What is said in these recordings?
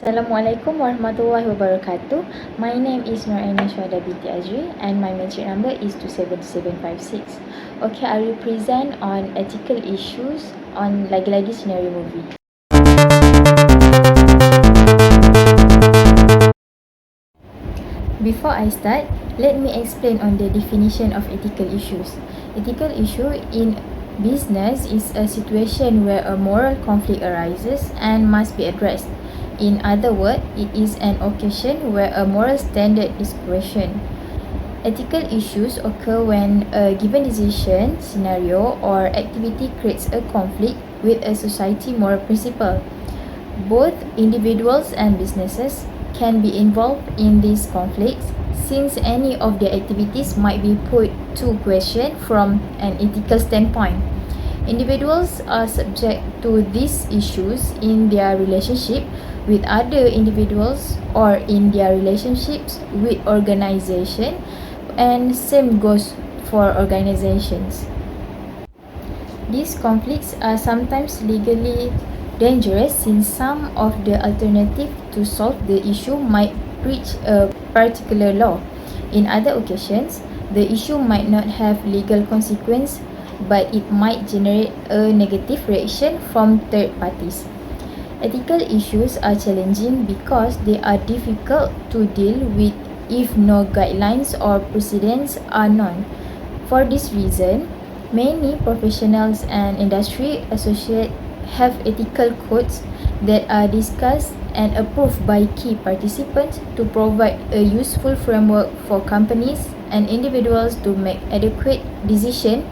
Assalamualaikum warahmatullahi wabarakatuh. My name is aina.syuhada Binti Azri and my matric number is 27756. Okay, I will present on ethical issues on lagi-lagi senario movie. Before I start, let me explain on the definition of ethical issues. Ethical issue in business is a situation where a moral conflict arises and must be addressed. In other words, it is an occasion where a moral standard is questioned. Ethical issues occur when a given decision, scenario, or activity creates a conflict with a society moral principle. Both individuals and businesses can be involved in these conflicts since any of their activities might be put to question from an ethical standpoint. Individuals are subject to these issues in their relationship with other individuals or in their relationships with organization, and same goes for organizations. These conflicts are sometimes legally dangerous since some of the alternative to solve the issue might breach a particular law. In other occasions, the issue might not have legal consequence, but it might generate a negative reaction from third parties. Ethical issues are challenging because they are difficult to deal with if no guidelines or precedents are known. For this reason, many professionals and industry associates have ethical codes that are discussed and approved by key participants to provide a useful framework for companies and individuals to make adequate decisions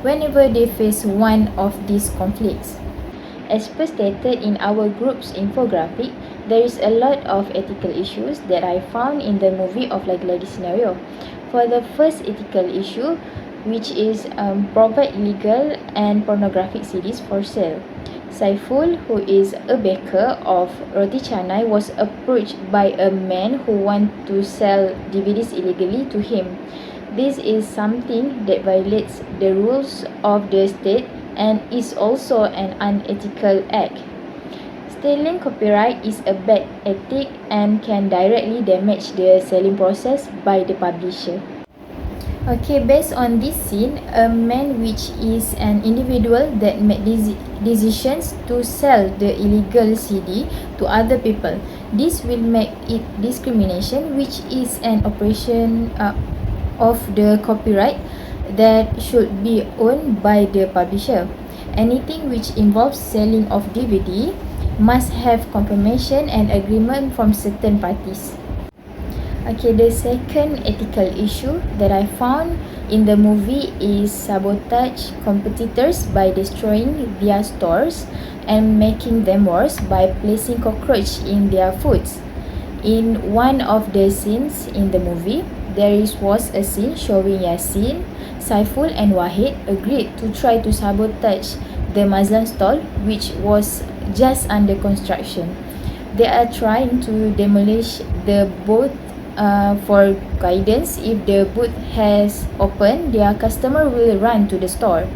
whenever they face one of these conflicts. As per stated in our group's infographic, there is a lot of ethical issues that I found in the movie of Lagi-Lagi Senario. For the first ethical issue, which is provide illegal and pornographic CDs for sale. Saiful, who is a baker of roti canai, was approached by a man who wanted to sell DVDs illegally to him. This is something that violates the rules of the state and is also an unethical act. Stealing copyright is a bad ethic and can directly damage the selling process by the publisher. Okay, based on this scene, a man which is an individual that made decisions to sell the illegal CD to other people. This will make it discrimination, which is an operation of the copyright that should be owned by the publisher. Anything which involves selling of DVD must have confirmation and agreement from certain parties. Okay, the second ethical issue that I found in the movie is sabotage competitors by destroying their stores and making them worse by placing cockroach in their foods. In one of the scenes in the movie, there was a scene showing Yasin, Saiful and Wahid agreed to try to sabotage the Mazlan stall, which was just under construction. They are trying to demolish the booth for guidance. If the booth has opened, their customer will run to the store.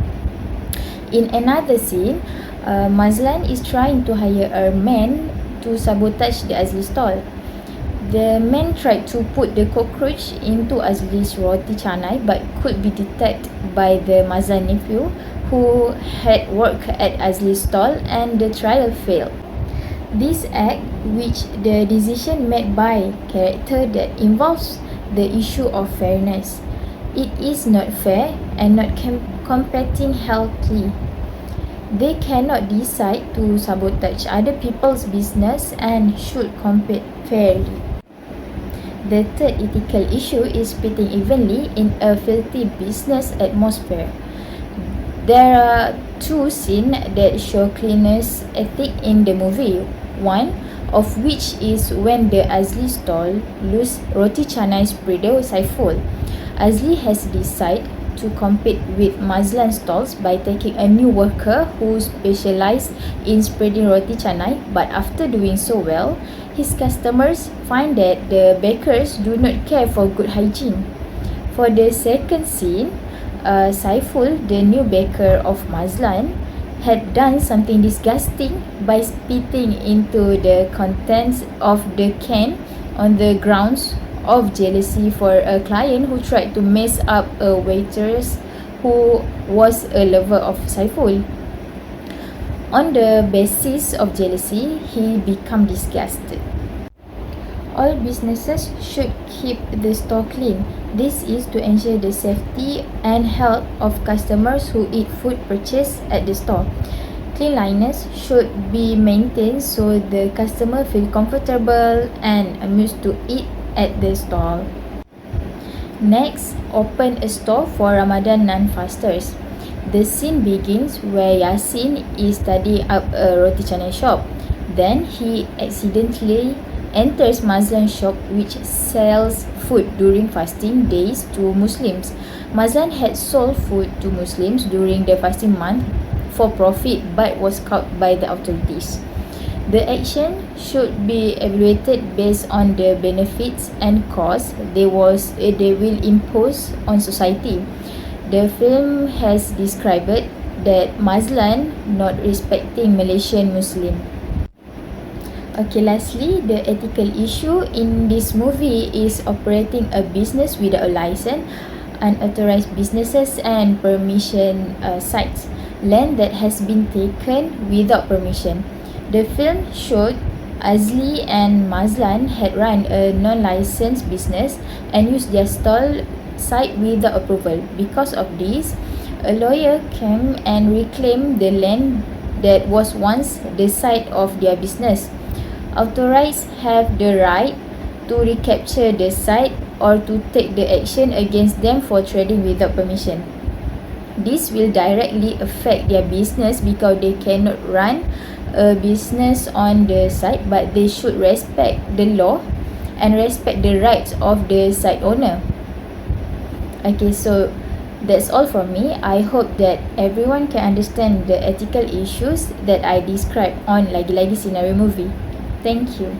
In another scene, Mazlan is trying to hire a man to sabotage the Azri stall. The man tried to put the cockroach into Azri's roti canai but could be detected by the Mazlan nephew who had worked at Azri's stall, and the trial failed. This act, which the decision made by character that involves the issue of fairness. It is not fair and not competing healthily. They cannot decide to sabotage other people's business and should compete fairly. The third ethical issue is splitting evenly in a filthy business atmosphere. There are two scenes that show cleanliness ethic in the movie. One of which is when the Azri stall lose roti canai spreader Saiful. Azri has decided to compete with Mazlan stalls by taking a new worker who specializes in spreading roti canai, but after doing so well, his customers find that the bakers do not care for good hygiene. For the second scene, Saiful, the new baker of Mazlan, had done something disgusting by spitting into the contents of the can on the grounds of jealousy for a client who tried to mess up a waitress who was a lover of Saiful. On the basis of jealousy, he became disgusted. All businesses should keep the store clean. This is to ensure the safety and health of customers who eat food purchased at the store. Cleanliness should be maintained so the customer feel comfortable and amused to eat at the stall. Next, open a store for Ramadan non-fasters. The scene begins where Yasin is studying up a roti canai shop. Then he accidentally enters Mazlan's shop which sells food during fasting days to Muslims. Mazlan had sold food to Muslims during the fasting month for profit but was caught by the authorities. The action should be evaluated based on the benefits and costs they will impose on society. The film has described that Mazlan not respecting Malaysian Muslim. Okay, lastly, the ethical issue in this movie is operating a business without a license, unauthorized businesses and permission sites, land that has been taken without permission. The film showed Azri and Mazlan had run a non-licensed business and used their stall site without approval. Because of this, a lawyer came and reclaimed the land that was once the site of their business. Authorities have the right to recapture the site or to take the action against them for trading without permission. This will directly affect their business because they cannot run a business on the site, but they should respect the law and respect the rights of the site owner. Okay, so that's all from me. I hope that everyone can understand the ethical issues that I described on Lagi-Lagi Senario movie. Thank you.